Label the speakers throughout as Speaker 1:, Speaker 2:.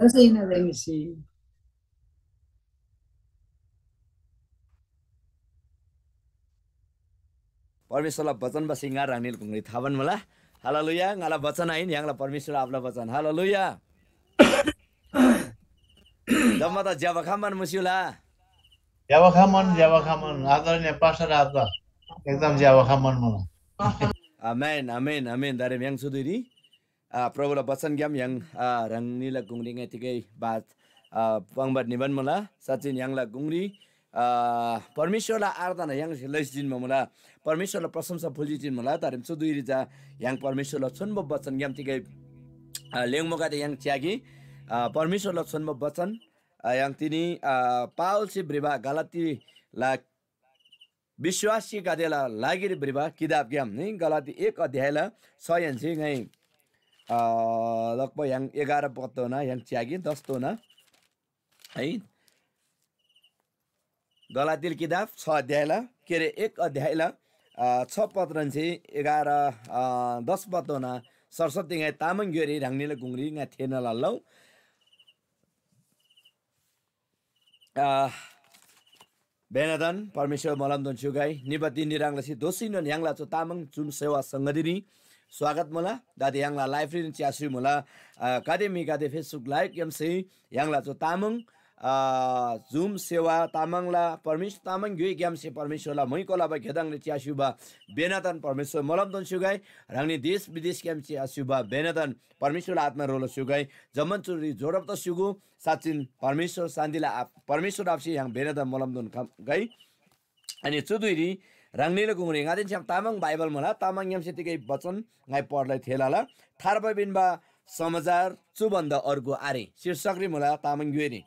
Speaker 1: Kasi na rin si
Speaker 2: परमेश्वरलाई वचन सिंगार राख्ने कुंगरी थावन मला हालेलुया ngala वचन आइन यांगला परमेश्वर आपला वचन हालेलुया जम्मा त ज्याबखामान मुसिउला
Speaker 3: ज्यावखामन आदरणीय पास्टर आज एकदम ज्यावखामन मलाई
Speaker 2: amen amen amen dari yang sudiri प्रभुलाई वचन game yang rangni la gungri ngai tigai bat pangbat niban मला सचिन यांगला गुंगरी परमेश्वरलाई आराधना yang लैसिन मला परमेश्वरलाई प्रशंसा फुल्जिन मला तारिम सुदुइरी जा yang परमेश्वरलाई छुन्ब वचन ग्याम तिgai लेङमोगाते yang च्यागी परमेश्वरलाई छुन्ब वचन yang tini Paul si briba Galati la विश्वासी कादेला लागिर briba किताब ग्याम नि गलाती 1 अध्यायला 6 यान्सी ngai लगभग yang 11 पद ना yang च्यागी 10 तो ना है गलाती किताब 6 अध्यायला के रे 1 अध्यायला 6 पद रन्सी 11 10 पद ना सरस्वती ngai तामङ ग्योरी राङ्नीले गुंगरी ngai थेन लल्लौ बेनदन परमेश्वर मलमदन सुगाई निबती निरांगलासी दोसिनन यांगला चो तामङ जुम सेवा संगदिनी स्वागत मला दादी यांगला लाइफ रिन च्यासु मला कादेमी कादे फेसबुक लाइभ यमसे यांगला चो तामङ जुम सेवा तामङला परमेश्वर तामङ ग्योइ ग्यामसे परमेश्वरला मैकोला बा घेदाङले च्यासुबा बेनदन परमेश्वर मलमदन सुगाई रांगनी देश विदेश क्यामसे आसुबा बेनदन परमेश्वरला आत्मा रोलो सुगाई जमनचुरी जोडप त सुगु साचिन परमेश्वर शान्तिला परमेश्वर आपसी yang बेनदन मलमदन गई अनि चुदुइरी रांगनीले गुंगरी ngaden siam तामङ बाइबल मला तामङ यम सेतिकै वचन ngai पढ्दै थेलाला थारबा बिनबा समाचार चुबन्द अर्को आरे शीर्षकरी मला तामङ ग्योरी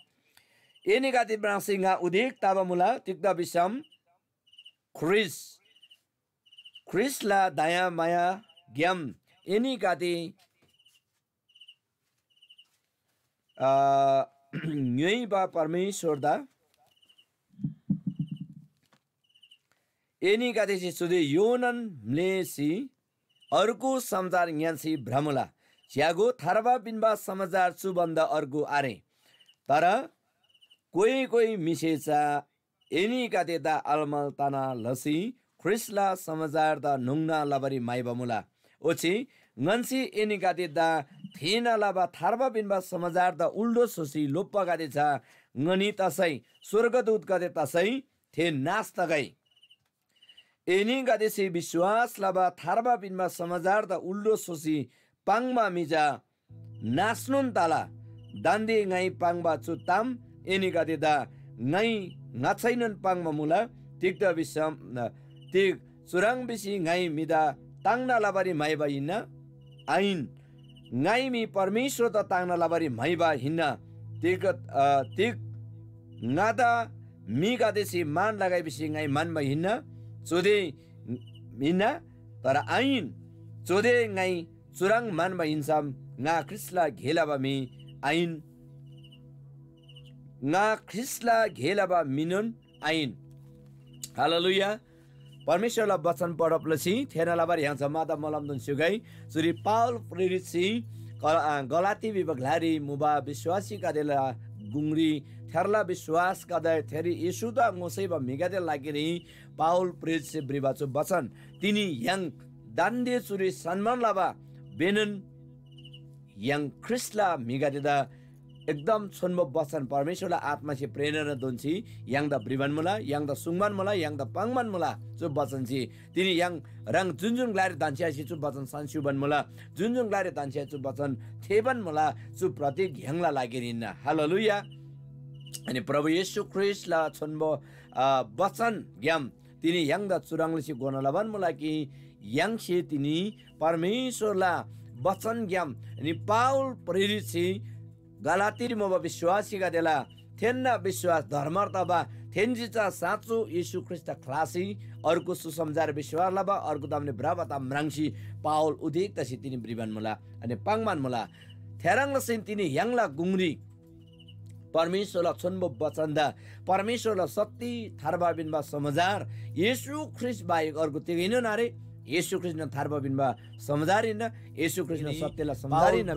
Speaker 2: एनी गाति ब्रासिंगा उदिक ताबा मुला तिक्दा बिसम ख्रिसला दाया माया ग्याम एनी गाति न्यई बा परमेश्वर दा एनी गाति सुदे योनन म्लेसी अर्को समाचार ज्ञानसी भ्रमला च्यागो थारबा बिनबा समाचार चुबन्द अर्को आरे तर कोही मिसेचा एनी कातेता अलमल तना लसी ख्रिसला समाचार दा नुंगना लबरी माइबमुला ओछि ngन्सी एनी कातेता थेना लाबा थारबा बिनबा समाचार दा उल्डो सोसी लोप्पा कातेचा ngani तसै स्वर्गदूत काते तसै थे नास तगै एनी कातेसी विश्वास लाबा थारबा बिनबा समाचार दा उल्डो सोसी पाङमा मिजा नास्नुन ताला दान्दे ngai पाङबा चुताम एनी गादेदा ngai ngachainen pangma mula tikda bisam tik surang bisi ngai mida tangna labari maiba hinna ain ngai mi परमेश्वर त tangna labari maiba hinna tik ngada mi gadesi man lagai bisi ngai manma hinna chode hinna तर ain chode ngai surang manma hinsam nga krisla ghelaba mi ain nga ख्रिसला घेलाबा मिनुन आइन हालेलुया परमेश्वरला वचन पढप्लसी थेनालाबार यहाँ जमादा मलमदन सुगाई सुरी पाउल प्रेरितसी गलाती विभागलारी मुबा विश्वासी कादेला गुंगरी थेरला विश्वास कादे थेरी यशुदा मोसैबा मिगादे लागिरी पाउल प्रेरितसे ब्रिबाचो वचन तिनी yang दान्दे सुरी सन्मान लाबा बेनन yang ख्रिसला मिगादेदा एकदम छोन्बो वचन परमेश्वरला आत्मा से प्रेरणा दोन्सी yang दा ब्रिवन मुला yang दा सुङमान मुला yang दा पाङमान मुला जो वचन छि तिनी yang रंग जुनजुन ग्लारे दान्छिया छि जो वचन संशुबन मुला जुनजुन ग्लारे दान्छिया जो वचन थेबन मुला जो प्रतीक ह्यांगला लागिरिन्न हालेलुया अनि प्रभु येशू ख्रिस्टला छोन्बो वचन ग्याम तिनी yang दा चुराङलसी गोनलाबन मुला कि yang से तिनी परमेश्वरला वचन ग्याम अनि पाउल प्रेरित छि गलाती मोबा विश्वासी का देला थेन्ना विश्वास धर्मर्तबा थेन्जिचा साँचो यीशु ख्रिस्ट खलासी अर्को सुसमाचार विश्वास लाबा अर्को दामने ब्राबता म्रांसी पाउल उदिक तसी तिनी ब्रिबन मुला अनि पाङमान मुला थेराङला सिन तिनी यांगला गुंगरी परमेश्वरला छोन्बो वचनदा परमेश्वरला सत्य थारबा बिनबा समाचार यीशु ख्रिस्ट बाहेक अर्को तिगैन नारे येशू ख्रिस्ट थार्बा बिनबा समझारिन येशू ख्रिस्ट सत्यला समझारिन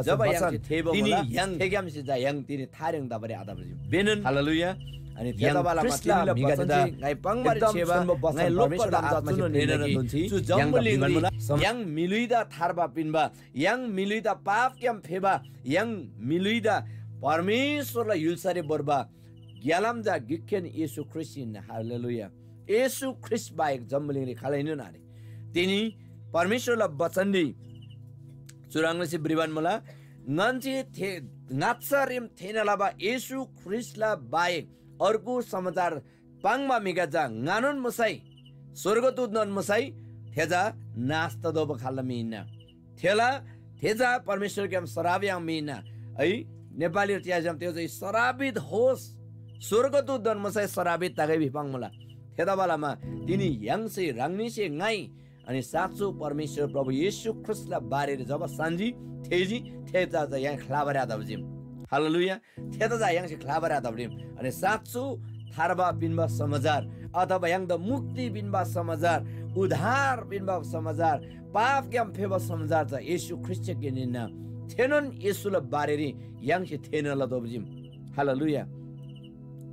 Speaker 2: जब yang थेबो तिनी yang थेग्याम से जा yang तिनी थारेङ दाबरे आदा बजि बेनन हालेलुया अनि त्यता बालामा तिमीले मिगादा गाई पंगबार छेबा गाई लोकल आत्मा चाहिँ सु जम्बुलिङ yang मिलुइदा थार्बा पिनबा yang मिलुइदा पाप क्याम फेबा yang मिलुइदा परमेश्वरलाई युल्सरे बर्बा ग्यालामजा गिखेन येशू ख्रिस्ट हालेलुया येशू ख्रिस्ट बाहेक जम्बुलिङले खालाइन नारे तिनी परमेश्वरलाई वचन दि चुराङ्गले ब्रिबान मला nganje the ngatsarim thenalaba येशू ख्रिस्टला बाहेक अर्को समाचार पाङमा मिगाजा nganon musai स्वर्गदूत नन musai थेजा नास्ता दोब खाल्ला मिना थेला थेजा परमेश्वर के शराबियां मिना है नेपाली त्याजम त्यो चाहिँ शराबित होस् स्वर्गदूत नन musai शराबित तागै भिपाङ मला थेदा बालामा तिनी याङसे राङ्नीसे गाई अनि साँचो परमेश्वर प्रभु येशू ख्रिस्टलाई बारेर जब सान्जी थेजी थेता जा यहाँ खलाबरे आदाबजिम हालेलुया थेता जा यहाँ से खलाबरे आदाबजिम अनि साँचो थार्बा बिनबा समाचार अथवा यहाँ द मुक्ति बिनबा समाचार उद्धार बिनबा समाचार पाप क्याम फेबा समाचार छ येशू ख्रिस्ट के निना थेनन येशूलाई बारेरी यहाँ से थेनला दबजिम हालेलुया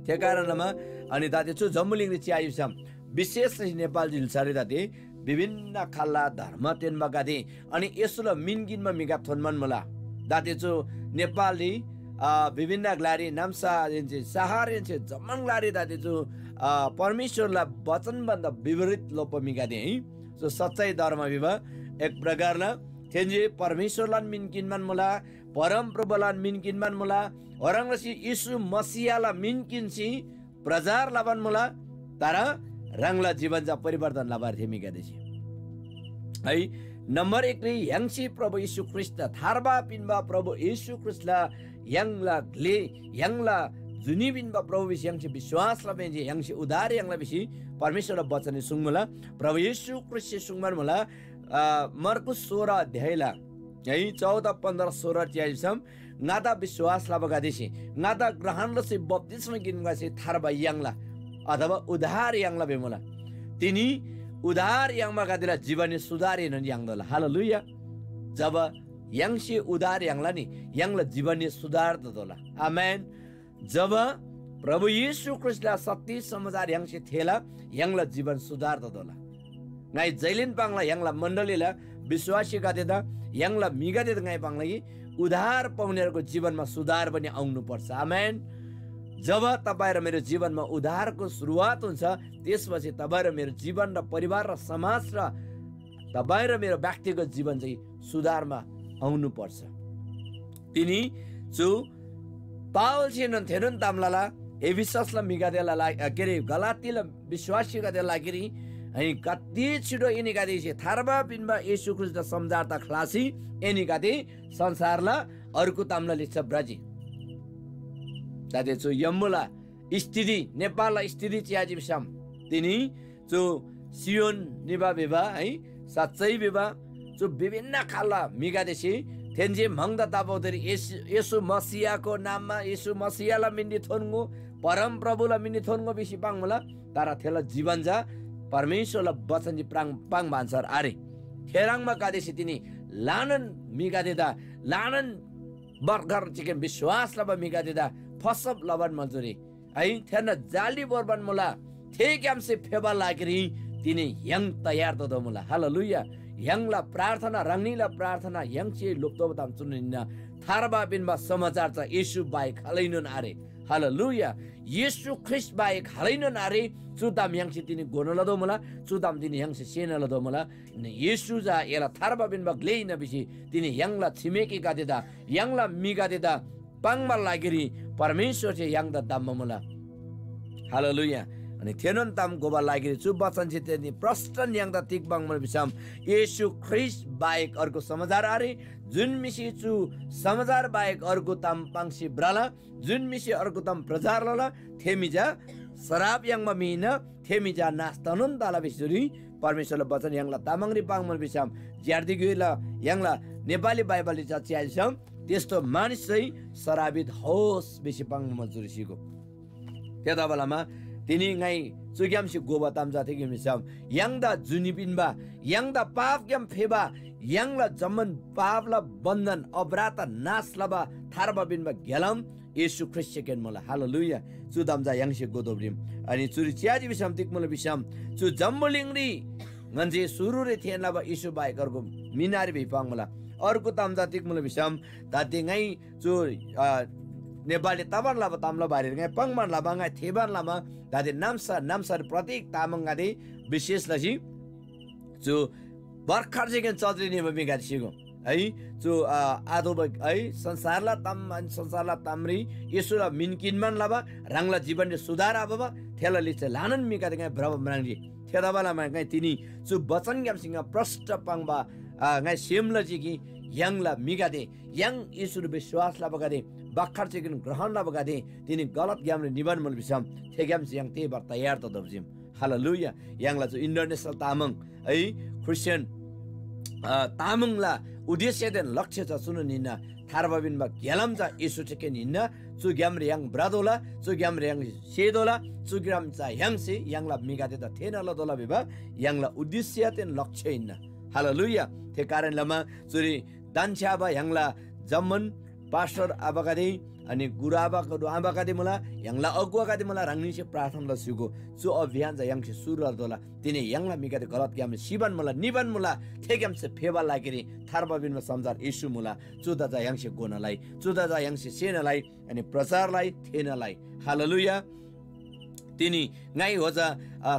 Speaker 2: त्यो कारणमा अनि दाते छु जम्बुलिङले च्यायुसम विशेष नेपाल जिल्साले दाते विभिन्न खाल्ला धर्म तेनमा गादे अनि यसुला मिनगिनमा मिगा थोनमन मला दाते छु नेपाली विभिन्न ग्लारी नामसा जेन्चे सहार जेन्चे जमन ग्लारी दाते छु परमेश्वरला वचन भन्दा विपरीत लोप मिगादे है सो सच्चाई धर्म विवा एक प्रकारला थेन्जे परमेश्वरला मिनकिनमान मला परम प्रभुला मिनकिनमान मला औरंगसी यीशु मसीहाला मिनकिनसी प्रजार लावन मला तारा रंगला जीवन जा परिवर्तन लाभार थे मिगादेसी है नंबर 1 ने यंगसी प्रभु यीशु ख्रिस्ट थार्बा पिनबा प्रभु यीशु ख्रिस्टला यंगला ग्ले यंगला जुनी पिनबा प्रभु विश यंगसे विश्वास ला बेंजे यंगसे उदार यंगला बिसी परमेश्वरला वचन सुंगमला प्रभु यीशु ख्रिस्ट सुंगमन मला मरकुस 16 अध्यायला है 14 15 16 त्याइसम नादा विश्वास ला बगादेसी नादा ग्रहण लसे बप्तिस्म गिनगासे थार्बा यंगला अथवा उधार यांगला बेमला तिनी उधार यांगमा गादिला जीवने सुधारे नन यांगला हालेलुया जब यंगसे उधार यांगला नि यांगला जीवने सुधार ददोला आमेन जब प्रभु येशू ख्रिस्टला सत्य समाचार यंगसे थेला यांगला जीवन सुधार ददोला गाई जैलिन पाङला यांगला मण्डलीला विश्वासी गादेदा यांगला मिगा देदा गाई पाङला उधार पाउनेहरुको जीवनमा सुधार पनि आउनु पर्छ आमेन जब तपाईं र मेरो जीवनमा उद्धारको सुरुवात हुन्छ त्यसपछि तपाईं र मेरो जीवन र परिवार र समाज र तपाईं र मेरो व्यक्तिगत जीवन चाहिँ सुधारमा आउनु पर्छ तिनी जो पावल छिनन थेनन तामलाला एफिससला मिगादेला के रे गलातीला विश्वासी गादेला लागिरी अनि कति छिटो यिनी गादे थार्बा पिनबा येशू ख्रिस्ट सम्झारता खलासी यिनी गादे संसारला अर्को तामला लिन्छ ब्राजी दादे जो यमुला स्थिति नेपालला स्थिति च्याजी बिसम तिनी जो सियोन निबा बेबा है साच्चै बेबा जो विभिन्न खाला मिगादेसी थेन्जे मंगदा ताबोदरी येशू मसीहाको नाममा येशू मसीहाला मिन्नी थोन्गो परम प्रभुला मिन्नी थोन्गो बिसी पाङमला तारा थेला जीवन जा परमेश्वरला वचन जी प्राङ पाङ भान्सर आरे खेराङमा गादेसी तिनी लानन मिगादेदा लानन बर्गर चिकन विश्वासला मिगादेदा फसब लबन मजूरी है थेन जाली बर्बन मुला थे क्यामसे फेबा लागिरी तिनी यंग तयार ददो मुला हालेलुया यंगला प्रार्थना रंगनीला प्रार्थना यंगचे लुप्तोबताम चुनिना थार्बा बिनबा समाचार छ येशू बाहेक हालैनन् आरे हालेलुया येशू ख्रिस्ट बाहेक हालैनन् आरे चुदाम यंगसे तिनी गोनलदो मुला चुदाम तिनी यंगसे सेनलदो मुला येशू जा एला थार्बा बिनबा ग्लेइन बिसी तिनी यंगला छिमेकी गादेदा यंगला मिगादेदा पाङमा लागिरी परमेश्वर चाहिँ याङ द दाममा मुला हालेलुया अनि थेनन ताम गोबा लागिरी चु वचन चाहिँ त्यनी प्रष्टन याङ द तिक बाङमा बिसम येशू ख्रिस्ट बाहेक अर्को समाचार आरे जुन मिसी चु समाचार बाहेक अर्को ताम पाङसी ब्राला जुन मिसी अर्को ताम प्रचार लला थेमिजा शराब याङमा मिन थेमिजा नास्तनन ताला बिसुरी परमेश्वरले वचन याङला तामाङरी पाङमा बिसम ज्यार्दी गइला याङला नेपाली बाइबलले च्याल्सम त्यस्तो मानिस चाहिँ शराबित होस् बेसी पाङ मजदुरी सिको त्यता बेलामा तिनी गाई Sugyam si goba tamza thegi misam yang da junipinba yang da pav gyam pheba yang la zaman pav la bandhan abrata nas laba tharba binba gelam Yesu Christian mala hallelujah chu damza yang si godobrim ani churi chiaji bisam tikmala bisam chu jambolingri nganje surure thian laba Yesu bai gargo minari bipang mala अर्को तामजा तिकमुल बिसम ताते ngai chu Nepali ताबान लाबा तामला बारे ngai पंगमान लाबा ngai थेबान लामा ताते नामसा प्रतीक तामंग गादे विशेष लसी जो बर्खर जेगन चद्री नेबा बिगाद सिगो है जो आदो है संसारला तामरी यसुला मिनकिनमान लाबा रंगला जीवन सुधार आबा थेला लिचे लानन मिगाद ngai ब्रब मनांगजी थेदाबाला ngai तिनी जो वचन ग्याम सिंग प्रष्ट पंगबा ngai सेमला जिगी यंगला मिगादे यंग ईश्वर विश्वास ला बगादे बखर चेकिन ग्रहण ला बगादे तिनी गलत ज्ञान निबन मल बिसम थेग्याम सिंग ते बर तयार त दबजिम हालेलुया यंगला जो इंटरनेशनल तामंग है क्रिश्चियन तामंग ला उद्देश्य देन लक्ष्य छ सुन निना थारबाबिन बा गेलम जा ईश्वर चेके निना चु ग्याम रे यंग ब्रादोला चु ग्याम रे यंग सेदोला चु ग्राम चा यंग से यंगला मिगादे त थेना ल दोला बिबा यंगला उद्देश्य तेन लक्ष्य इन्ना हालेलुया ते कारण लमा चुरी दान्छाबा यंगला जमन पास्टर आबाकादे अनि गुराबाको आबाकादे मला यंगला अगुवाकादे मला रांगनीसे प्रार्थना लसिगो जो अभियान जा यंगसे सुरु दोला तिने यंगला मिगादे गलत ग्याम सिबन मला निबन मला थेग्याम से फेबा लागेरी थारबाबिनमा समजार येशु मला चुदा जा यंगसे गोनालाई चुदा जा यंगसे सेनालाई अनि प्रचारलाई थेनालाई हालेलुया तिनी ngai होजा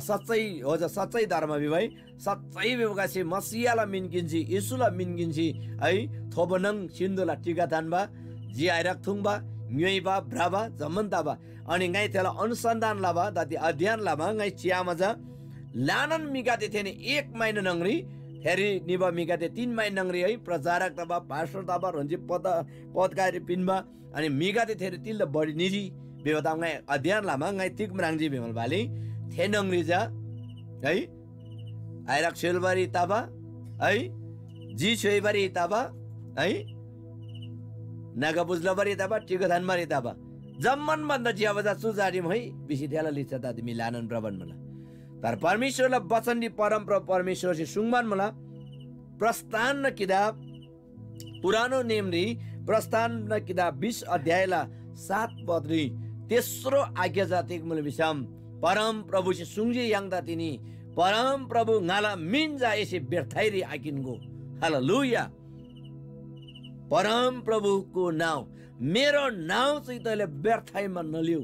Speaker 2: सच्चै धर्म बिभाइ सच्चै बेवगासे मसियाला मिनकिन्जी येशुला मिनकिन्जी है थोबनङ सिन्धुला टिका दानबा जी आइराक थुङबा न्यैबा ब्राबा जमन्ताबा अनि ngai तेला अनुसन्धान लाबा दाति अध्ययन लाबा ngai चियामा जा लानन मिगाते थेने 1 महिना नंगरी फेरि निबा मिगाते 3 महिना नंगरी है प्रचारक तबा पास्टर तबा रन्जी पदकारी पिनबा अनि मिगाते थेरे तिल बढी निजी बेवता ngai अध्ययन लामा ngai तिक मराङजी बेमल बाली थेनंगरी जा है आइराक सेलबारी ताबा है जी छोइबारी ताबा है नागा बुझलाबारी ताबा टिकधानबारी ताबा जम्मन बन्द जियाबजा सुजारिम है बिसी थेला लिचा दाति मिलानन प्रबन मला तर परमेश्वरला वचन दि परम परमेश्वर से सुंगमान मला प्रस्थान न किताब पुरानो नेम री प्रस्थान न किताब 20 अध्यायला 7 पद री तेस्रो आज्ञा जातिक मूल विषम परम प्रभु से सुंगजे यांगदा तिनी परम प्रभु ngala मिन्जा एसे व्यर्थाइरी आकिनको हालेलुया परम प्रभु को नाम मेरो नाम चाहिँ तैले व्यर्थाइमा नलिउ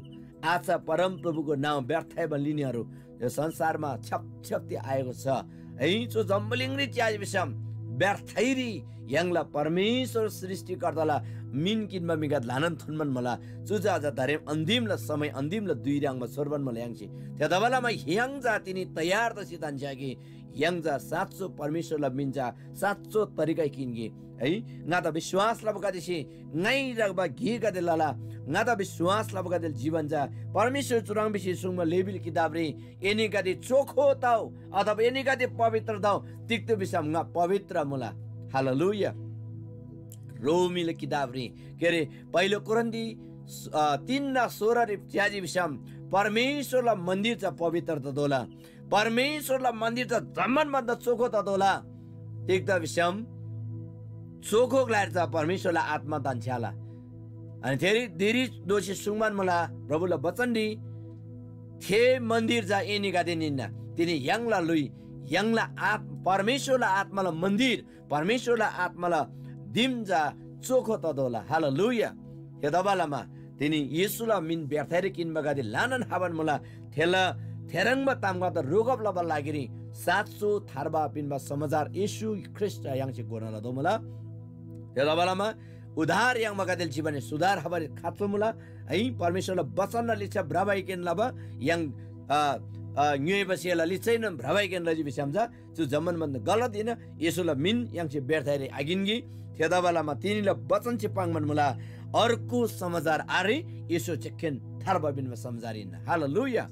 Speaker 2: आज परम प्रभु को नाम व्यर्थाइमा लिनेहरू यो संसारमा छपछप्ती आएको छ है जो जम्बलिङरी च्याज विषम व्यर्थाइरी यंगला परमेश्वर सृष्टिकर्ताला मिनकिनमा मिगाद लानन थुनमन मला चुजा जा धरे अन्तिमला समय अन्तिमला 2 रंगमा सर्वन मला यांगसी त्यदबलामा यंग जातिनी तयार त सितान जागी यंग जा साच्चो परमेश्वरला मिन्जा साच्चो तरिका किनगी है ngada विश्वास लबगादिसी ngai रगबा घी गदे लाला ngada विश्वास लबगादे जीवन जा परमेश्वर चुराङ बिसी सुङमा लेबिल किताब रे एनी गदे चोखो ताउ अथवा एनी गदे पवित्र दाउ तिक्तो बिसम nga पवित्र मुला हालेलुया रोमिल किताब रे के रे पहिलो कोरिन्थी 3:16 रे च्याजी बिसम परमेश्वरला मन्दिर छ पवित्र त दोला परमेश्वरला मन्दिर छ जमन भन्दा चोखो त दोला तिक्तो बिसम चोखो ग्लार छ परमेश्वरला आत्मा दान्छाला अनि धेरै दोषी सुङमान मला प्रभुला वचन दि थे मन्दिर जा एनी गादे निन्ना तिनी यंगला लुई यंगला परमेश्वरला आत्माला मन्दिर परमेश्वरला आत्माला दिमजा चोखो तदोला हालेलुया यदबालामा तिनी येशुला मिन व्यर्थाइरी किनबा गादे लानन हावन मला थेला थेरङबा तामगा त रोगब लबा लागिरी 700 थारबा पिनबा समाचार येशु ख्रीष्ट यांगसे गोनाला दोमला यदबालामा उधार yang magadel जीवन सुधार हबार खात्सो मुला है परमेश्वरला वचन लिचा ब्राबाई केन लाबा yang न्युय बसिला लिचैन ब्राबाई केन लजि बिसमजा जो जमन बन्द गलत दिन येशुला मिन yang से व्यर्थाइरी आगिनगी थेदाबालामा तिनीला वचन से पाङमन मुला अर्को समाचार आरे येशु चेकेन थारबा बिनमा समाचारिन हालेलुया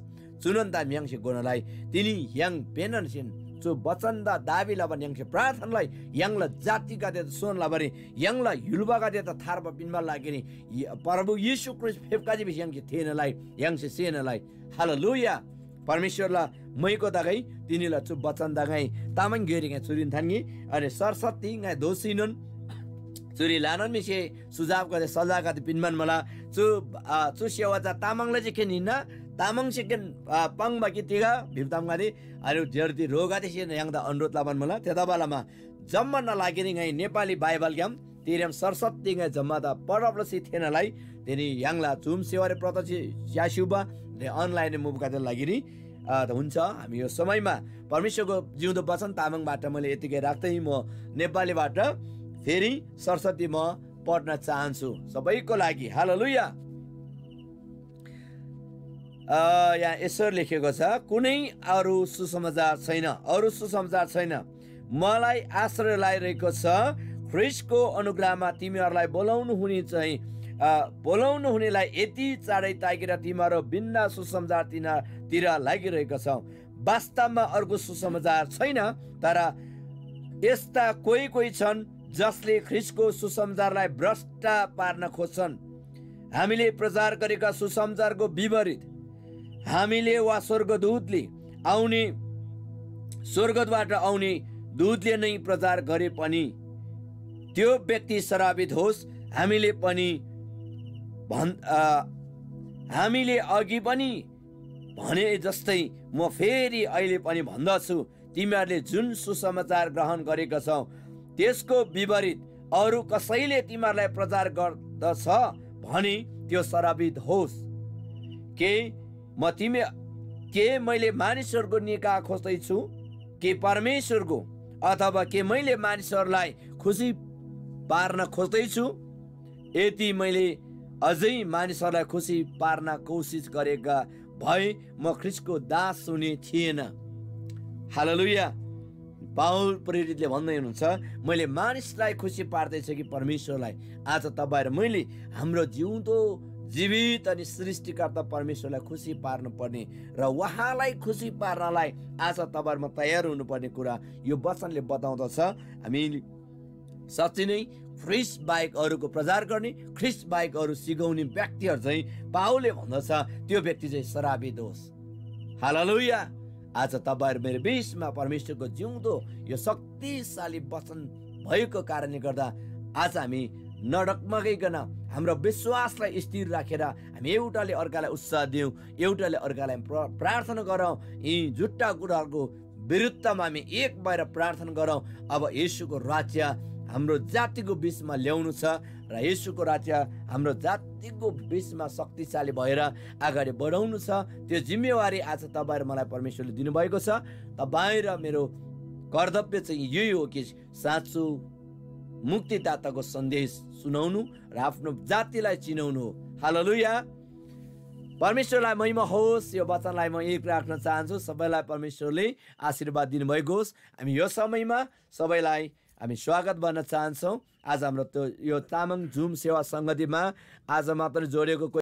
Speaker 2: चुनन ता yang से गोनलाई तिनी yang पेनन सिन जो वचन दा दाबी लाबन yang प्रार्थनालाई यंगला जाति गादे सोन लाबरी यंगला युलबा गादे त थारबा बिनमा लागेनी प्रभु येशू ख्रीष्ट फेफकाजी बिस yang थेनलाई yang से सेनलाई हालेलुया परमेश्वरलाई मैको दागै तिनीलाई चु बचन दागै तामाङ गेरी गाय चुरिन थान्गी अनि सरस्वती गाय दोषिनुन चुरी लानन मिसे सुझाव करे सल्लाह गते पिनमान मला चु सेवाजा तामाङले चाहिँ खेनिन तामाङ सेकेन पंग बाकी तिगा भिमताम गादी अरु जर्दी रोगादि से यांगदा अनुरोध लाबन मला त्यता बेलामा जम्मा नलागिने गाई नेपाली बाइबल ग्याम तिरेम सरस्वती गाई जम्मा दा पढप्लसी थेनलाई तेनी यांगला जुम सेवारे प्रत्यक्ष ज्यासुबा ले अनलाइन मुभ गर्दै लागिनी त हुन्छ हामी यो समयमा परमेश्वरको जिउँदो वचन तामाङबाट मैले यतिकै राख्दै म नेपालीबाट फेरि सरस्वती म पढ्न चाहन्छु सबैको लागि हालेलुया। यहाँ यसो लेखेको छ कुनै अरू सुसमाचार छैन मलाई आश्रय लागिरहेको छ ख्रीष्टको अनुग्रहमा तिमीहरूलाई बोलाउनु हुनेलाई यति चाँडै ताकेर तिमीहरू भिन्न सुसमाचार तिर लागिरहेको छौ। वास्तवमा अर्को सुसमाचार छैन तर यस्ता कोही छन् जसले ख्रीष्टको सुसमाचारलाई भ्रष्ट पार्न खोज्छन्। हामीले प्रचार गरेका सुसमाचारको विपरीत हामीले वा स्वर्गबाट आउने दूतले नै प्रचार गरे पनि त्यो व्यक्ति शराबित होस्। हामीले अघि पनि भने जस्तै म फेरि अहिले पनि भन्दछु तिमीहरूले जुन सुसमाचार ग्रहण गरेका छौ त्यसको विपरीत अरू कसैले तिमीहरूलाई प्रचार गर्दछ भने त्यो शराबित होस्। के मैले मानिसहरूको निकाह खोज्दैछु के परमेश्वरको, अथवा के मैले मानिसहरूलाई खुसी पार्न खोज्दैछु? यदि मैले अझै मानिसहरूलाई खुसी पार्न कोसिस गरेका भए म ख्रीष्टको दास हुने थिएन। हालेलुया। पाउल प्रेरितले भन्दै हुनुहुन्छ मैले मानिसलाई खुसी पार्दैछु कि परमेश्वरलाई। आज तपाईहरु मैले हाम्रो जिउँदो जीवित अनि सृष्टिकर्ता परमेश्वरलाई खुसी पार्नु पर्ने र उहाँलाई खुसी पार्नलाई आज तपाईहरुमा तयार हुनुपर्ने कुरा यो वचनले बताउँदछ। हामी साँच्चै नै ख्रीष्ट बाहेक अरूको प्रचार गर्ने, ख्रीष्ट बाहेक अरू सिकाउने व्यक्तिहरू चाहिँ पाउलले भन्दछ त्यो व्यक्ति चाहिँ शराबित होस्। हालेलुया। आज तपाईहरु मेरो बीचमा परमेश्वरको जिउँदो यो शक्तिशाली वचन भएको कारणले गर्दा आज हामी नडकमगाइकन हाम्रो विश्वासलाई स्थिर राखेर हामी एउटाले अर्कालाई उत्साह दिउँ, एउटाले अर्कालाई प्रार्थना गरौँ। यी झुट्टा कुराहरूको विरुद्धमा हामी एक भएर प्रार्थना गरौँ। अब येशूको राज्य हाम्रो जातिको बीचमा ल्याउनु छ र येशूको राज्य हाम्रो जातिको बीचमा शक्तिशाली भएर अगाडि बढाउनु छ। त्यो जिम्मेवारी आज तपाईहरु मलाई परमेश्वरले दिनुभएको छ। तपाईँ र मेरो कर्तव्य चाहिँ यही हो कि साँचो मुक्तिदाताको सन्देश सुनाउनु र आफ्नो जातिलाई चिनाउनु हो। हालेलुया। परमेश्वरलाई महिमा होस्। यो वचनलाई म एक राख्न चाहन्छु। सबैलाई परमेश्वरले आशीर्वाद दिनुभएको होस्। हामी यो समयमा सबैलाई हामी स्वागत गर्न चाहन्छौँ। आज हाम्रो यो तामाङ जुम सेवा सङ्गतिमा आज मात्र जोडिएको